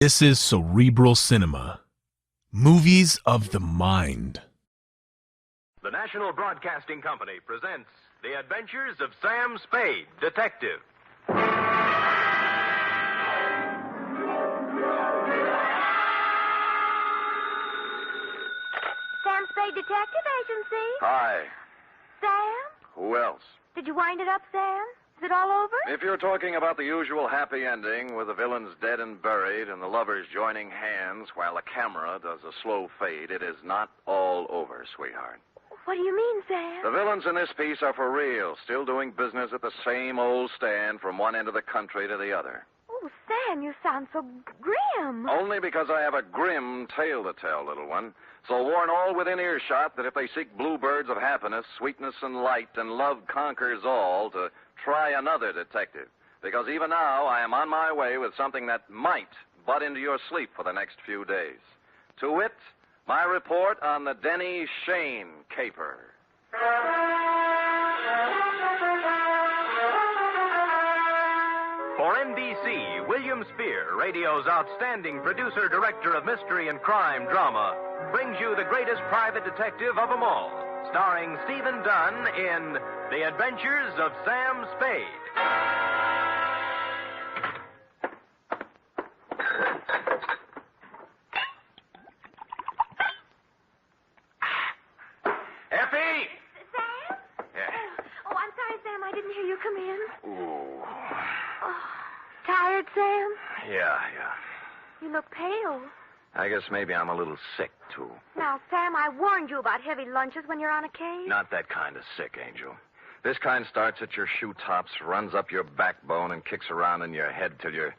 This is Cerebral Cinema. Movies of the Mind. The National Broadcasting Company presents The Adventures of Sam Spade, Detective. Sam Spade Detective Agency. Hi. Sam? Who else? Did you wind it up, Sam? Is it all over? If you're talking about the usual happy ending with the villains dead and buried and the lovers joining hands while the camera does a slow fade, it is not all over, sweetheart. What do you mean, Sam? The villains in this piece are for real, still doing business at the same old stand from one end of the country to the other. Oh, Sam, you sound so grim. Only because I have a grim tale to tell, little one. So warn all within earshot that if they seek bluebirds of happiness, sweetness, and light, and love conquers all, to try another detective. Because even now, I am on my way with something that might butt into your sleep for the next few days. To wit, my report on the Denny Shane caper. For NBC, William Spear, radio's outstanding producer-director of mystery and crime drama, brings you the greatest private detective of them all, starring Stephen Dunn in The Adventures of Sam Spade. Effie! Sam? Yeah. Oh, I'm sorry, Sam. I didn't hear you come in. Ooh. Oh, tired, Sam? Yeah. You look pale. I guess maybe I'm a little sick, too. Now, Sam, I warned you about heavy lunches when you're on a case. Not that kind of sick, Angel. This kind starts at your shoe tops, runs up your backbone, and kicks around in your head till you're...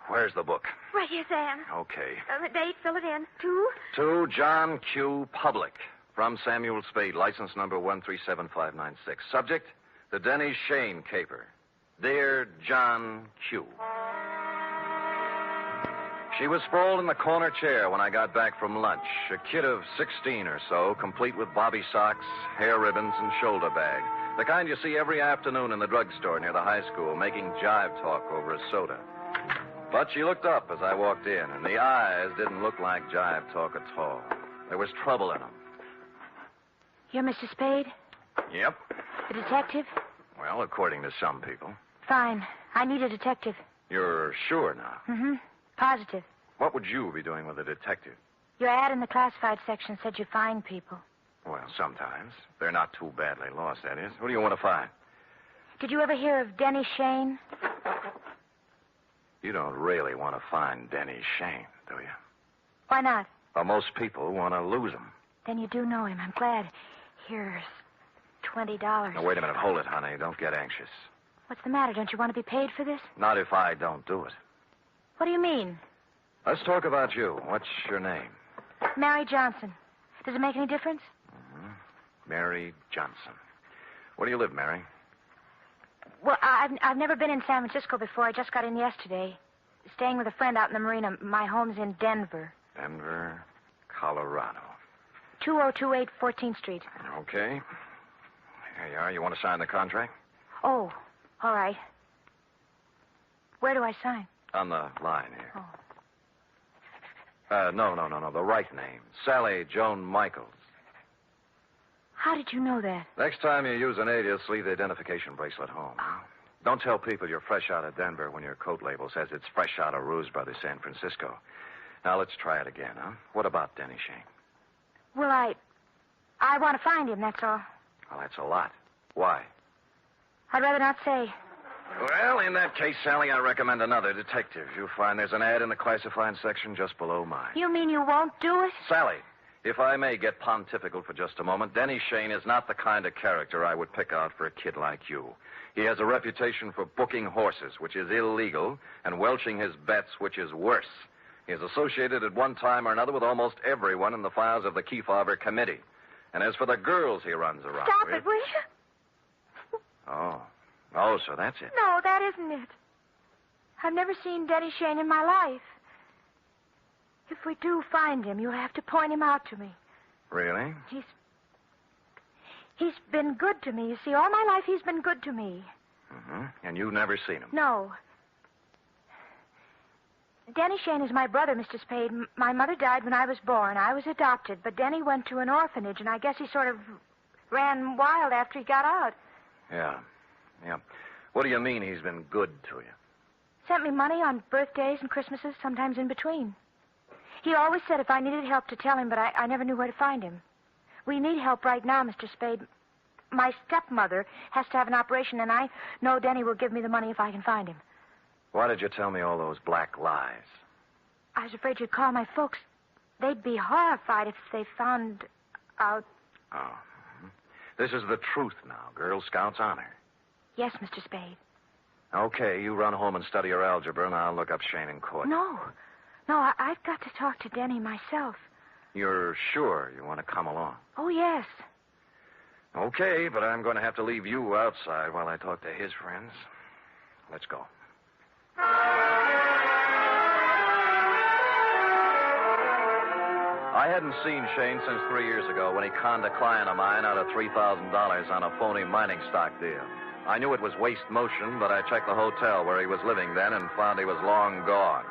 Where's the book? Right here, Sam. Okay. The date, fill it in. 2? To John Q. Public. From Samuel Spade, license number 137596. Subject, the Denny Shane caper. Dear John Q. She was sprawled in the corner chair when I got back from lunch. A kid of 16 or so, complete with bobby socks, hair ribbons, and shoulder bag. The kind you see every afternoon in the drugstore near the high school, making jive talk over a soda. But she looked up as I walked in, and the eyes didn't look like jive talk at all. There was trouble in them. You're Mr. Spade? Yep. The detective? Well, according to some people. Fine. I need a detective. You're sure now? Mm-hmm. Positive. What would you be doing with a detective? Your ad in the classified section said you find people. Well, sometimes. They're not too badly lost, that is. Who do you want to find? Did you ever hear of Denny Shane? You don't really want to find Denny Shane, do you? Why not? Well, most people want to lose him. Then you do know him. I'm glad. Here's $20. Now, wait a minute. Hold it, honey. Don't get anxious. What's the matter? Don't you want to be paid for this? Not if I don't do it. What do you mean? Let's talk about you. What's your name? Mary Johnson. Does it make any difference? Mm-hmm. Mary Johnson. Where do you live, Mary? Well, I've never been in San Francisco before. I just got in yesterday. Staying with a friend out in the marina. My home's in Denver. Denver, Colorado. 2028 14th Street. Okay. Here you are. You want to sign the contract? Oh, all right. Where do I sign? On the line here. Oh. No. The right name. Sally Joan Michaels. How did you know that? Next time you use an alias, leave the identification bracelet home. Oh. Don't tell people you're fresh out of Denver when your coat label says it's fresh out of Ruse Brothers, San Francisco. Now, let's try it again, huh? What about Denny Shane? Well, I want to find him, that's all. Well, that's a lot. Why? I'd rather not say. Well, in that case, Sally, I recommend another detective. You'll find there's an ad in the classified section just below mine. You mean you won't do it? Sally, if I may get pontifical for just a moment, Denny Shane is not the kind of character I would pick out for a kid like you. He has a reputation for booking horses, which is illegal, and welching his bets, which is worse. He is associated at one time or another with almost everyone in the files of the Kefauver Committee. And as for the girls he runs around Stop with... it, will you? Oh, so that's it. No, that isn't it. I've never seen Denny Shane in my life. If we do find him, you'll have to point him out to me. Really? He's been good to me. You see, all my life he's been good to me. Mm-hmm. And you've never seen him? No. Denny Shane is my brother, Mr. Spade. My mother died when I was born. I was adopted, but Denny went to an orphanage, and I guess he sort of ran wild after he got out. Yeah. What do you mean he's been good to you? Sent me money on birthdays and Christmases, sometimes in between. He always said if I needed help to tell him, but I never knew where to find him. We need help right now, Mr. Spade. My stepmother has to have an operation, and I know Denny will give me the money if I can find him. Why did you tell me all those black lies? I was afraid you'd call my folks. They'd be horrified if they found out. Oh. This is the truth now. Girl Scouts honor. Yes, Mr. Spade. Okay, you run home and study your algebra, and I'll look up Shane in court. No, I've got to talk to Denny myself. You're sure you want to come along? Oh, yes. Okay, but I'm going to have to leave you outside while I talk to his friends. Let's go. I hadn't seen Shane since 3 years ago when he conned a client of mine out of $3,000 on a phony mining stock deal. I knew it was waste motion, but I checked the hotel where he was living then and found he was long gone.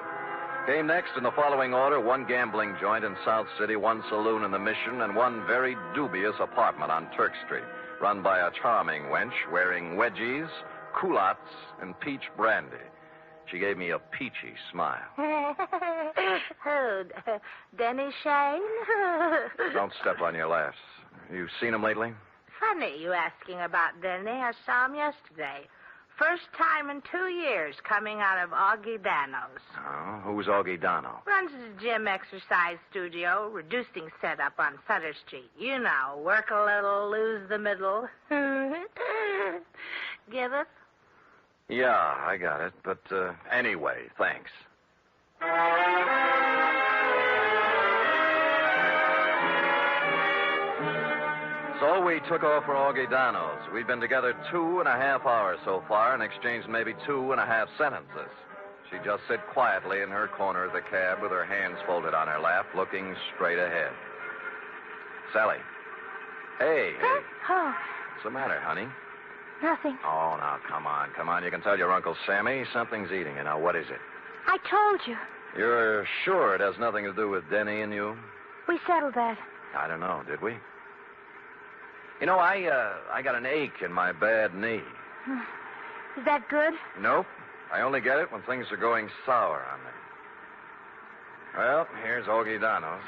Came next in the following order: one gambling joint in South City, one saloon in the Mission, and one very dubious apartment on Turk Street, run by a charming wench wearing wedgies, culottes, and peach brandy. She gave me a peachy smile. Oh, Denny Shane? Don't step on your laughs. You seen him lately? Funny you asking about Denny. I saw him yesterday. First time in 2 years coming out of Augie Dano's. Oh, who's Augie Dano? Runs his gym exercise studio, reducing setup on Sutter Street. You know, work a little, lose the middle. Get it? Yeah, I got it. But anyway, thanks. So we took off for Augie Dano's. We'd been together 2.5 hours so far and exchanged maybe 2.5 sentences. She just sit quietly in her corner of the cab with her hands folded on her lap, looking straight ahead. Sally. Hey. Oh, What's the matter, honey? nothing. Oh, now, come on. You can tell your Uncle Sammy something's eating you. Now, what is it? I told you. You're sure it has nothing to do with Denny and you? We settled that. I don't know, did we? You know, I got an ache in my bad knee. Is that good? Nope. I only get it when things are going sour on me. Well, here's Augie Dano's.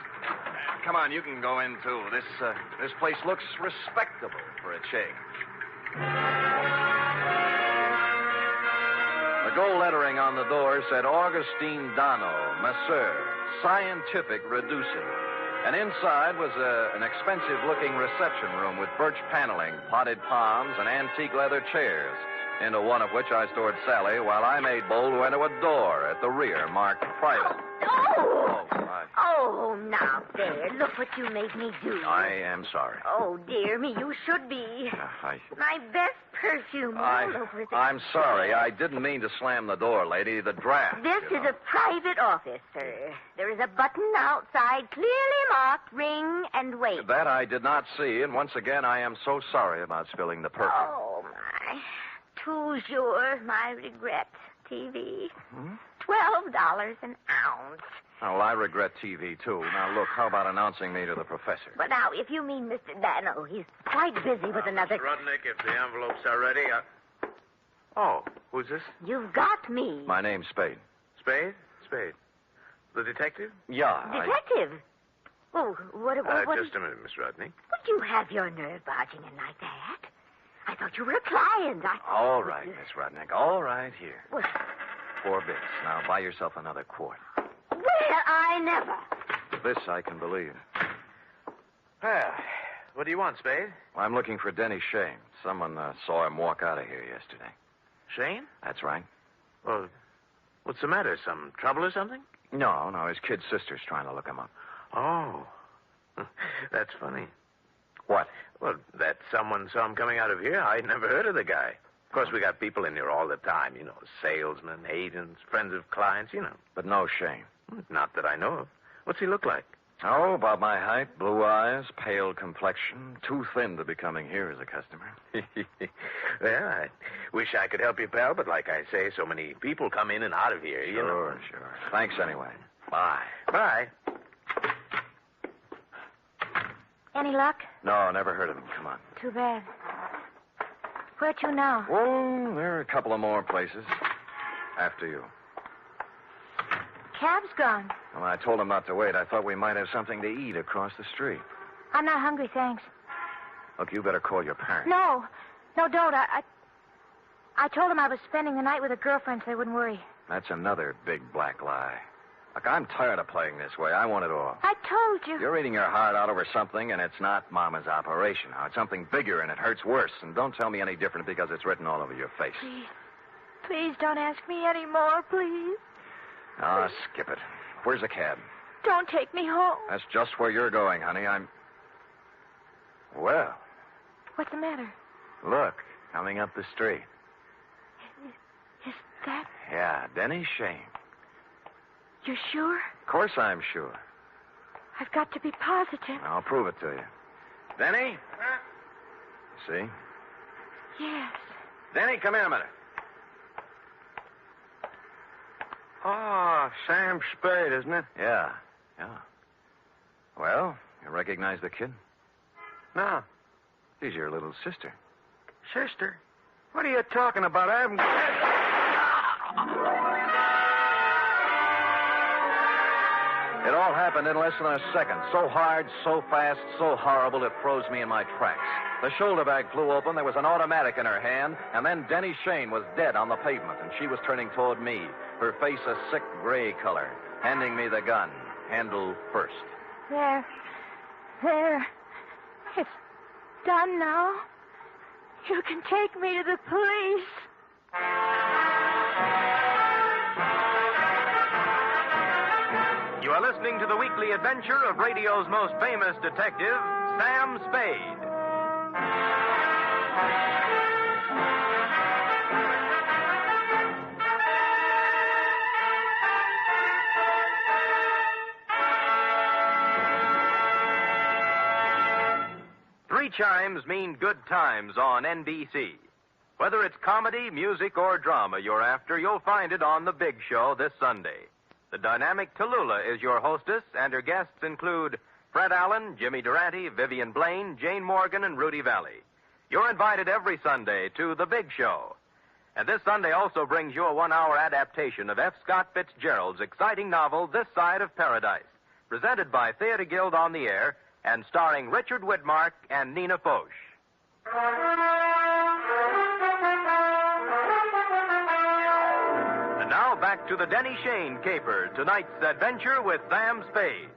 Come on, you can go in, too. This place looks respectable for a change. The gold lettering on the door said Augustine Dano, Masseur, Scientific Reducing. And inside was an expensive-looking reception room with birch paneling, potted palms, and antique leather chairs, into one of which I stored Sally while I made bold to enter a door at the rear marked private. Oh, now, there. Look what you made me do. I am sorry. Oh, dear me, you should be. My best perfume all over the... I'm sorry. I didn't mean to slam the door, lady. The draft. This is a private office, sir. There is a button outside clearly marked ring and wait. That I did not see, and once again, I am so sorry about spilling the perfume. Oh, my. Toujours, my regret. TV. $12 an ounce. Well, I regret TV, too. Now, look, how about announcing me to the professor? But now, if you mean Mr. Dano, he's quite busy with another... Mr. Rudnick, if the envelopes are ready, Oh, who's this? You've got me. My name's Spade. Spade? Spade. The detective? Yeah, Detective? Oh, what Just a minute, Miss Rudnick. Would you have your nerve barging in like that? I thought you were a client. All right, Miss Rudnick. All right, here. Well, 4 bits. Now, buy yourself another quart. well, I never. This I can believe. Well, what do you want, Spade? I'm looking for Denny Shane. Someone saw him walk out of here yesterday. Shane? That's right. Well, what's the matter? Some trouble or something? No, his kid sister's trying to look him up. Oh. That's funny. What? Well, that someone saw him coming out of here. I'd never heard of the guy. Of course, we got people in here all the time, salesmen, agents, friends of clients, But no Shane. Not that I know of. What's he look like? Oh, about my height, blue eyes, pale complexion, too thin to be coming here as a customer. Well, I wish I could help you, pal, but like I say, so many people come in and out of here, you know. Sure. Thanks anyway. Bye. Bye. Any luck? No, never heard of him. Come on. Too bad. Where to now? Oh, there are a couple of more places. After you. Cab's gone. Well, I told him not to wait. I thought we might have something to eat across the street. I'm not hungry, thanks. Look, you better call your parents. No, don't. I told them I was spending the night with a girlfriend so they wouldn't worry. That's another big black lie. Look, I'm tired of playing this way. I want it all. I told you. You're eating your heart out over something, and it's not Mama's operation. Now, it's something bigger, and it hurts worse. And don't tell me any different because it's written all over your face. Please don't ask me any more, please. Oh, skip it. Where's the cab? Don't take me home. That's just where you're going, honey. Well, What's the matter? look, coming up the street. Is that... Yeah, Denny Shane. You sure? Of course I'm sure. I've got to be positive. I'll prove it to you. Denny? See? Yes. Denny, come here a minute. Oh, Sam Spade, isn't it? Yeah. Well, you recognize the kid? No. She's your little sister. Sister? What are you talking about? I haven't... It all happened in less than a second. So hard, so fast, so horrible, it froze me in my tracks. The shoulder bag flew open, there was an automatic in her hand, and then Denny Shane was dead on the pavement, and she was turning toward me, her face a sick gray color, handing me the gun, handle first. There. It's done now. You can take me to the police. You are listening to the weekly adventure of radio's most famous detective, Sam Spade. Three chimes mean good times on NBC. Whether it's comedy, music, or drama you're after, you'll find it on The Big Show this Sunday. The dynamic Tallulah is your hostess, and her guests include Fred Allen, Jimmy Durante, Vivian Blaine, Jane Morgan, and Rudy Valley. You're invited every Sunday to The Big Show. And this Sunday also brings you a one-hour adaptation of F. Scott Fitzgerald's exciting novel, This Side of Paradise, presented by Theater Guild on the Air and starring Richard Widmark and Nina Foch. And now back to the Denny Shane caper, tonight's adventure with Sam Spade.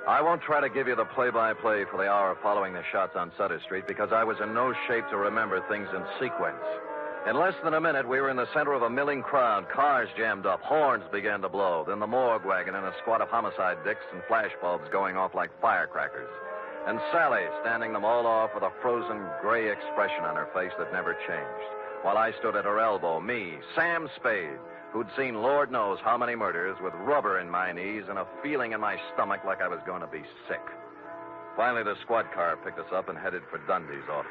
I won't try to give you the play-by-play for the hour following the shots on Sutter Street because I was in no shape to remember things in sequence. In less than a minute, we were in the center of a milling crowd. Cars jammed up. Horns began to blow. Then the morgue wagon and a squad of homicide dicks and flashbulbs going off like firecrackers. And Sally standing them all off with a frozen gray expression on her face that never changed. While I stood at her elbow, me, Sam Spade, who'd seen Lord knows how many murders, with rubber in my knees and a feeling in my stomach like I was going to be sick. Finally, the squad car picked us up and headed for Dundee's office.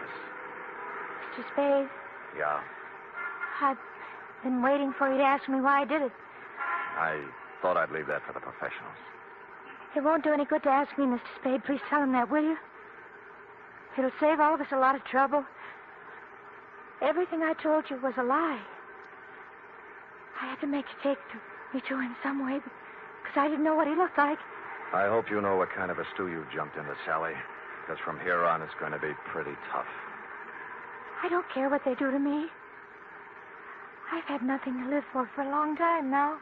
Mr. Spade, Yeah? I've been waiting for you to ask me why I did it. I thought I'd leave that for the professionals. It won't do any good to ask me, Mr. Spade. Please tell him that, will you? It'll save all of us a lot of trouble. Everything I told you was a lie. I had to make a take to me to in some way because I didn't know what he looked like. I hope you know what kind of a stew you jumped into, Sally, because from here on it's going to be pretty tough. I don't care what they do to me. I've had nothing to live for a long time now.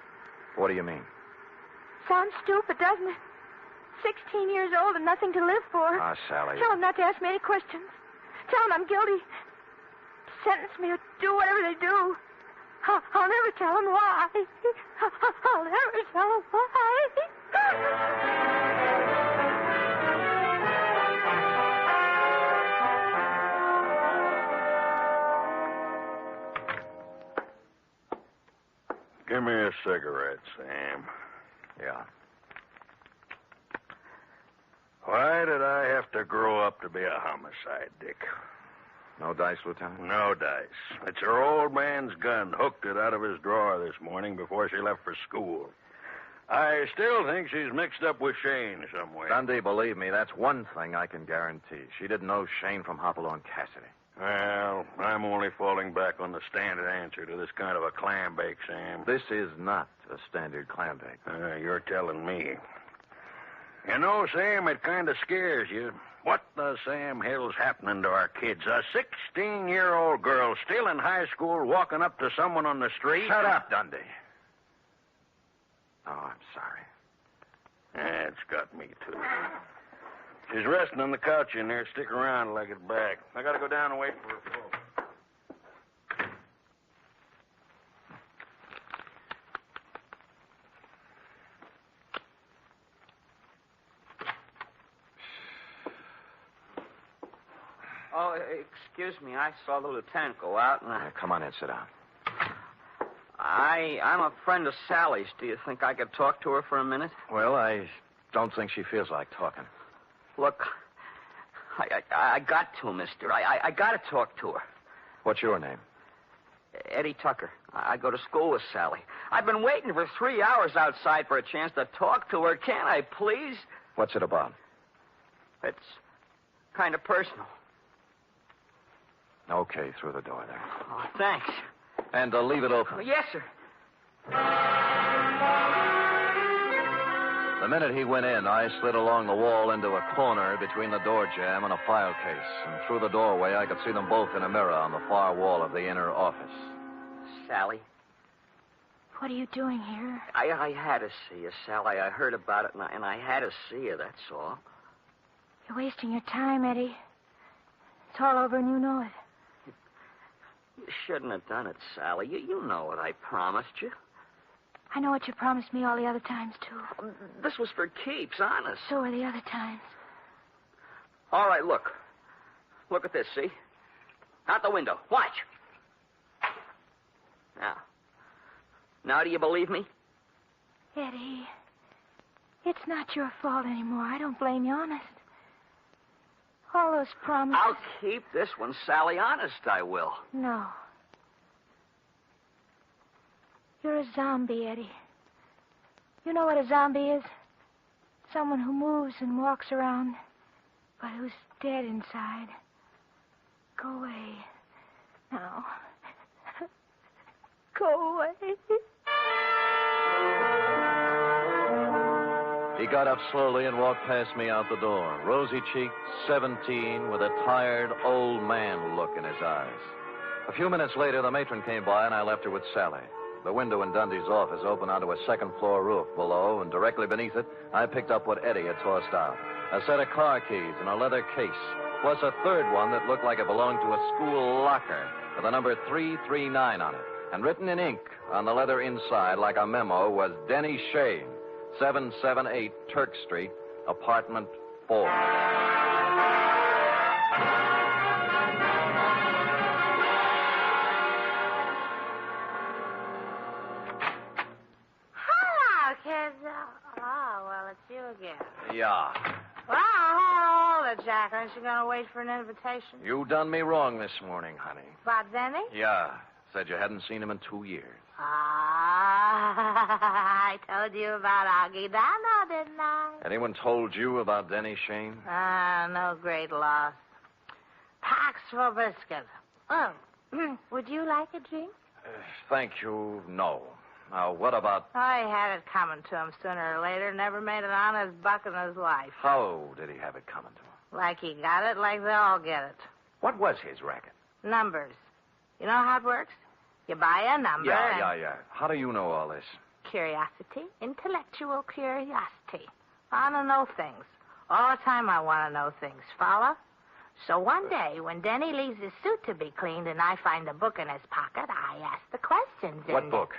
What do you mean? Sounds stupid, doesn't it? 16 years old and nothing to live for. Ah, Sally. Tell them not to ask me any questions. Tell them I'm guilty. Sentence me or do whatever they do. I'll never tell them why. I'll never tell them why. Give me a cigarette, Sam. Yeah. Why did I have to grow up to be a homicide, Dick? No dice, Lieutenant? No dice. It's her old man's gun. Hooked it out of his drawer this morning before she left for school. I still think she's mixed up with Shane somewhere. Dundee, believe me, that's one thing I can guarantee. She didn't know Shane from Hopalong Cassidy. Well, I'm only falling back on the standard answer to this kind of a clam bake, Sam. This is not a standard clam bake. You're telling me. You know, Sam, it kind of scares you. What the Sam hell's happening to our kids? A 16-year-old girl still in high school walking up to someone on the street? Shut up, Dundee. Oh, I'm sorry. It's got me, too. She's resting on the couch in there. Stick around till I get back. I gotta go down and wait for her folks. Oh, excuse me. I saw the lieutenant go out, and Come on in, sit down. I'm a friend of Sally's. Do you think I could talk to her for a minute? Well, I don't think she feels like talking. Look, I got to, mister. I got to talk to her. What's your name? Eddie Tucker. I go to school with Sally. I've been waiting for 3 hours outside for a chance to talk to her. Can't I, please? What's it about? It's kind of personal. Okay, through the door there. Oh, thanks. And leave it open. Yes, sir. The minute he went in, I slid along the wall into a corner between the door jamb and a file case. And through the doorway, I could see them both in a mirror on the far wall of the inner office. Sally, What are you doing here? I had to see you, Sally. I heard about it, and I had to see you, that's all. You're wasting your time, Eddie. It's all over and you know it. You shouldn't have done it, Sally. You know what I promised you. I know what you promised me all the other times, too. This was for keeps, honest. So are the other times. All right, look. Look at this, see? Out the window. Watch. Now do you believe me? Eddie, it's not your fault anymore. I don't blame you, honest. All those promises... I'll keep this one, Sally. Honest, I will. No. You're a zombie, Eddie. You know what a zombie is? Someone who moves and walks around, but who's dead inside. Go away. Now. Go away. He got up slowly and walked past me out the door, rosy-cheeked, 17, with a tired, old man look in his eyes. A few minutes later, the matron came by, and I left her with Sally. The window in Dundee's office opened onto a second-floor roof below, and directly beneath it, I picked up what Eddie had tossed out. A set of car keys in a leather case, plus a third one that looked like it belonged to a school locker with the number 339 on it. And written in ink on the leather inside, like a memo, was Denny Shane, 778 Turk Street, apartment 4. Hello, kids. Oh, well, it's you again. Yeah. Well, hold it, Jack. Aren't you going to wait for an invitation? You done me wrong this morning, honey. About Denny? Yeah. Said you hadn't seen him in 2 years. I told you about Augie Dano, didn't I? Anyone told you about Denny Shane? No great loss. Pax for biscuit. Oh, would you like a drink? Thank you, no. Now, what about... I had it coming to him sooner or later. Never made an honest buck in his life. How did he have it coming to him? Like he got it, like they all get it. What was his racket? Numbers. You know how it works? You buy a number Yeah. How do you know all this? Curiosity, intellectual curiosity. I want to know things. All the time I want to know things. Follow? So one day, when Denny leaves his suit to be cleaned and I find a book in his pocket, I ask the questions in What book?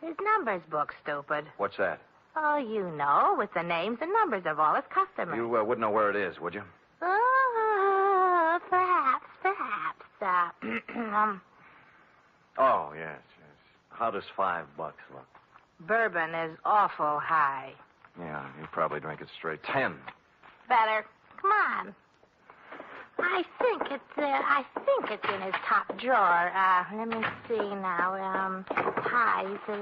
His numbers book, stupid. What's that? Oh, you know, with the names and numbers of all his customers. You wouldn't know where it is, would you? Oh, perhaps. Oh, yes. How does $5 look? Bourbon is awful high. Yeah, you probably drink it straight. 10. Better. Come on. I think it's in his top drawer. Let me see now. Pies. There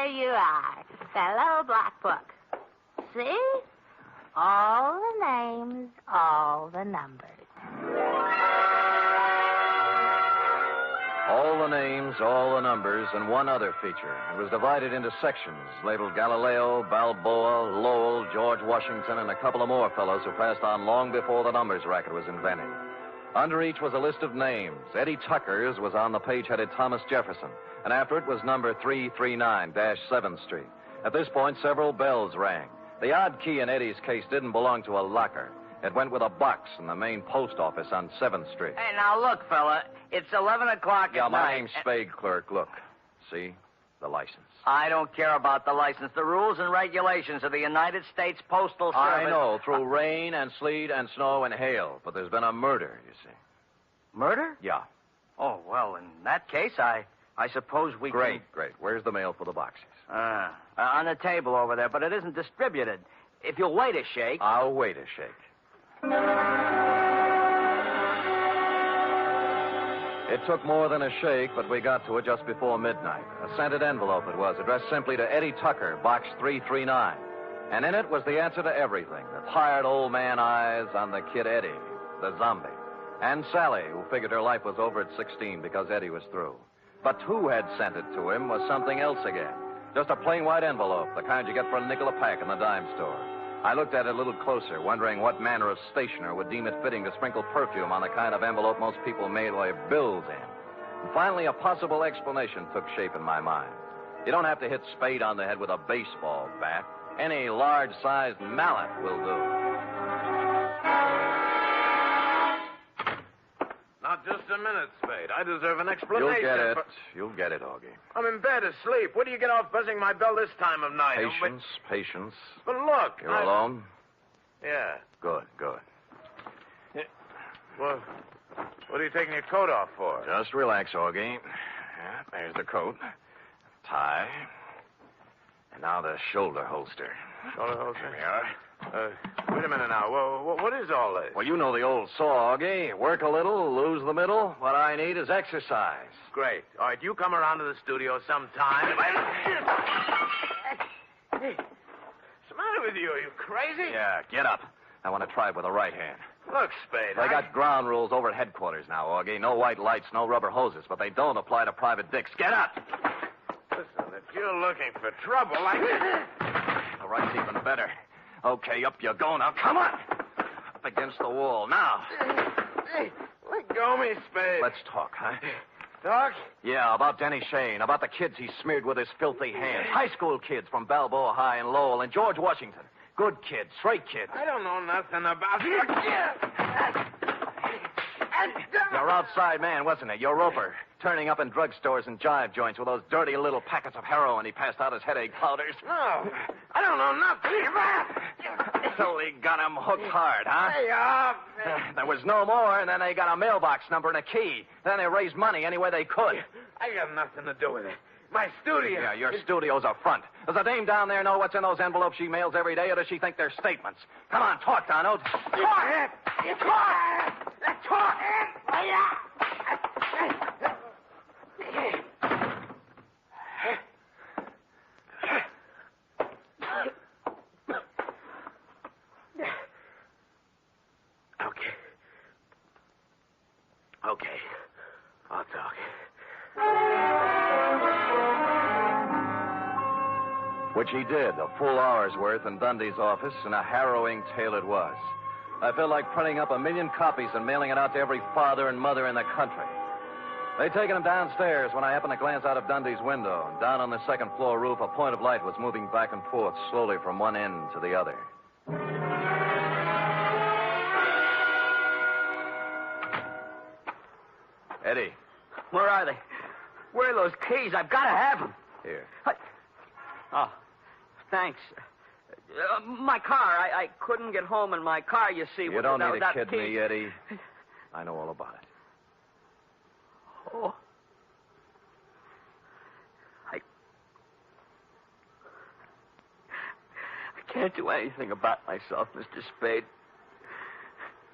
you are. That little black book. See? All the names, all the numbers. All the names, all the numbers, and one other feature. It was divided into sections, labeled Galileo, Balboa, Lowell, George Washington, and a couple of more fellows who passed on long before the numbers racket was invented. Under each was a list of names. Eddie Tucker's was on the page headed Thomas Jefferson, and after it was number 339-7th Street. At this point, several bells rang. The odd key in Eddie's case didn't belong to a locker. It went with a box in the main post office on 7th Street. Hey, now look, fella. It's 11 o'clock Yeah, at my night. name's Spade, clerk. Look. See? The license. I don't care about the license. The rules and regulations of the United States Postal Service. I know, through rain and sleet and snow and hail. But there's been a murder, you see. Murder? Yeah. Oh, well, in that case, I suppose we Great. Where's the mail for the boxes? on the table over there, but it isn't distributed. If you'll wait a shake. I'll wait a shake. It took more than a shake, but we got to it just before midnight. A scented envelope it was, addressed simply to Eddie Tucker, box 339. And in it was the answer to everything. The tired old man eyes on the kid Eddie, the zombie. And Sally, who figured her life was over at 16 because Eddie was through. But who had sent it to him was something else again. Just a plain white envelope, the kind you get for a nickel a pack in the dime store. I looked at it a little closer, wondering what manner of stationer would deem it fitting to sprinkle perfume on the kind of envelope most people mail their bills in. And finally, a possible explanation took shape in my mind. You don't have to hit Spade on the head with a baseball bat. Any large-sized mallet will do. Not just a minute, Spade. I deserve an explanation. You'll get it, Augie. I'm in bed asleep. What do you get off buzzing my bell this time of night? Patience. But look. You're alone? Yeah. Good. Well, what are you taking your coat off for? Just relax, Augie. Yeah, there's the coat. Tie. And now the shoulder holster. Shoulder holster? There we are. Wait a minute now. What is all this? Well, you know the old saw, Augie. Work a little, lose the middle. What I need is exercise. Great. All right, you come around to the studio sometime. Hey, what's the matter with you? Are you crazy? Yeah, get up. I want to try it with the right hand. Look, Spade, They got ground rules over at headquarters now, Augie. No white lights, no rubber hoses, but they don't apply to private dicks. Get up! Listen, if you're looking for trouble, The right's even better. Okay, up you go now. Come on! Up against the wall. Now. Hey, let go of me, Spade. Let's talk, huh? Talk? Yeah, about Denny Shane, about the kids he smeared with his filthy hands. High school kids from Balboa High and Lowell and George Washington. Good kids, straight kids. I don't know nothing about Your outside man, wasn't it? Your roper. Turning up in drugstores and jive joints with those dirty little packets of heroin he passed out as headache powders. No, I don't know nothing. So he got him hooked hard, huh? Hey, off. There was no more, and then they got a mailbox number and a key. Then they raised money any way they could. I got nothing to do with it. My studio. Yeah, your studio's a front. Does the dame down there know what's in those envelopes she mails every day, or does she think they're statements? Come on, talk, Donald. Talk! Okay, I'll talk. Which he did, a full hour's worth in Dundee's office, and a harrowing tale it was. I felt like printing up 1 million copies and mailing it out to every father and mother in the country. They'd taken him downstairs when I happened to glance out of Dundee's window. Down on the second floor roof, a point of light was moving back and forth slowly from one end to the other. Eddie. Where are they? Where are those keys? I've got to have them. Here. Oh, thanks. My car. I couldn't get home in my car, you see. You don't need to kid key. me, Eddie. I know all about it. Oh. can't do anything about myself, Mr. Spade.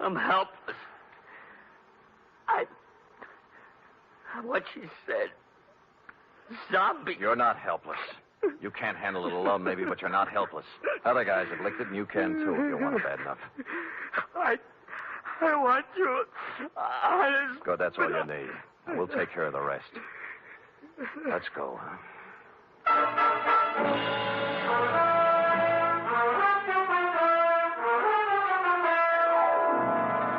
I'm helpless. What she said. Zombie. You're not helpless. You can't handle a little love, maybe, but you're not helpless. Other guys have licked it, and you can, too, if you want it bad enough. I want you. Good, that's all you need. We'll take care of the rest. Let's go, huh?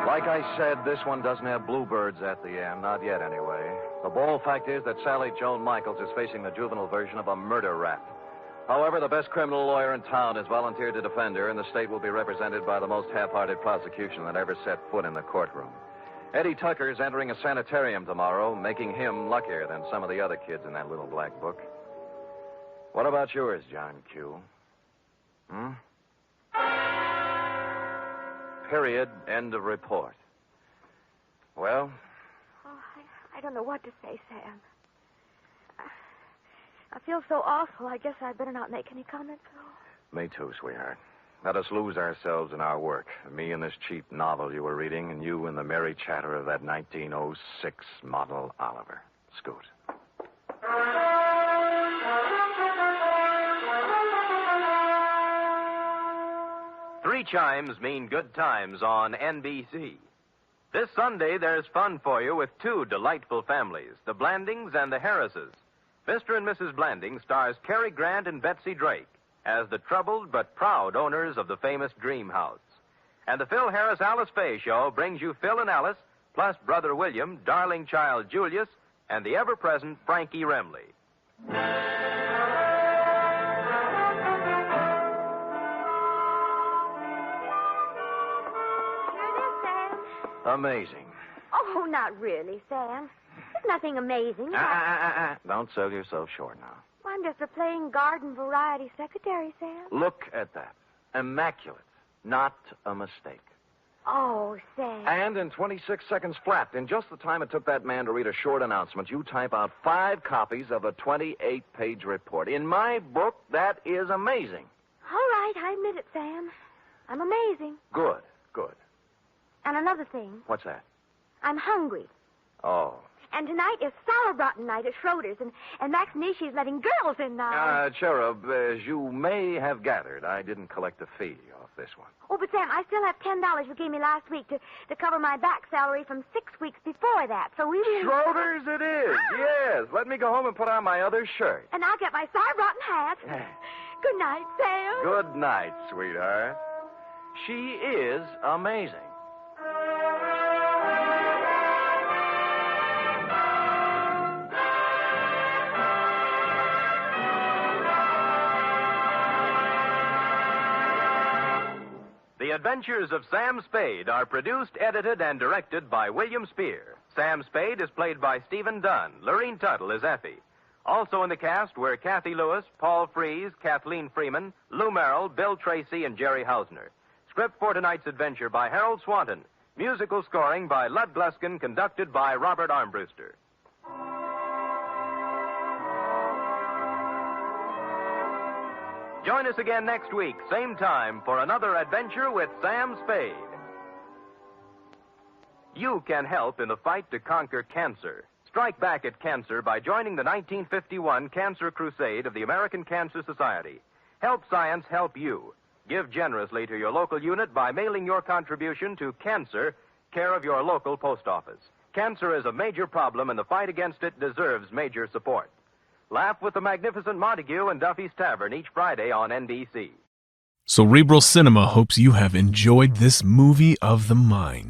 Like I said, this one doesn't have bluebirds at the end. Not yet, anyway. The bald fact is that Sally Joan Michaels is facing the juvenile version of a murder rap. However, the best criminal lawyer in town has volunteered to defend her, and the state will be represented by the most half-hearted prosecution that ever set foot in the courtroom. Eddie Tucker is entering a sanitarium tomorrow, making him luckier than some of the other kids in that little black book. What about yours, John Q? Period. End of report. Well? Oh, I don't know what to say, Sam. I feel so awful. I guess I better not make any comments at all. Me too, sweetheart. Let us lose ourselves in our work. Me in this cheap novel you were reading, and you in the merry chatter of that 1906 model Oliver. Scoot. 3 chimes mean good times on NBC. This Sunday, there's fun for you with 2 delightful families, the Blandings and the Harrises. Mr. and Mrs. Blanding stars Cary Grant and Betsy Drake as the troubled but proud owners of the famous Dream House. And the Phil Harris Alice Faye Show brings you Phil and Alice, plus Brother William, darling child Julius, and the ever-present Frankie Remley. Amazing. Oh, not really, Sam. There's nothing amazing. Don't sell yourself short now. I'm just a plain garden variety secretary, Sam. Look at that. Immaculate. Not a mistake. Oh, Sam. And in 26 seconds flat, in just the time it took that man to read a short announcement, you type out 5 copies of a 28-page report. In my book, that is amazing. All right, I admit it, Sam. I'm amazing. Good, good. And another thing. What's that? I'm hungry. Oh. And tonight is sauerbraten night at Schroeder's, and Max Nishi's letting girls in now. Cherub, as you may have gathered, I didn't collect a fee off this one. Oh, but Sam, I still have $10 you gave me last week to cover my back salary from 6 weeks before that, so we will... Schroeder's it is, yes. Let me go home and put on my other shirt. And I'll get my sauerbraten hat. Good night, Sam. Good night, sweetheart. She is amazing. The Adventures of Sam Spade are produced, edited, and directed by William Spear. Sam Spade is played by Stephen Dunn. Lurene Tuttle is Effie. Also in the cast were Kathy Lewis, Paul Frees, Kathleen Freeman, Lou Merrill, Bill Tracy, and Jerry Hausner. Script for tonight's adventure by Harold Swanton. Musical scoring by Lud Gluskin, conducted by Robert Armbruster. Join us again next week, same time, for another adventure with Sam Spade. You can help in the fight to conquer cancer. Strike back at cancer by joining the 1951 Cancer Crusade of the American Cancer Society. Help science help you. Give generously to your local unit by mailing your contribution to Cancer, care of your local post office. Cancer is a major problem, and the fight against it deserves major support. Laugh with the magnificent Montague and Duffy's Tavern each Friday on NBC. Cerebral Cinema hopes you have enjoyed this movie of the mind.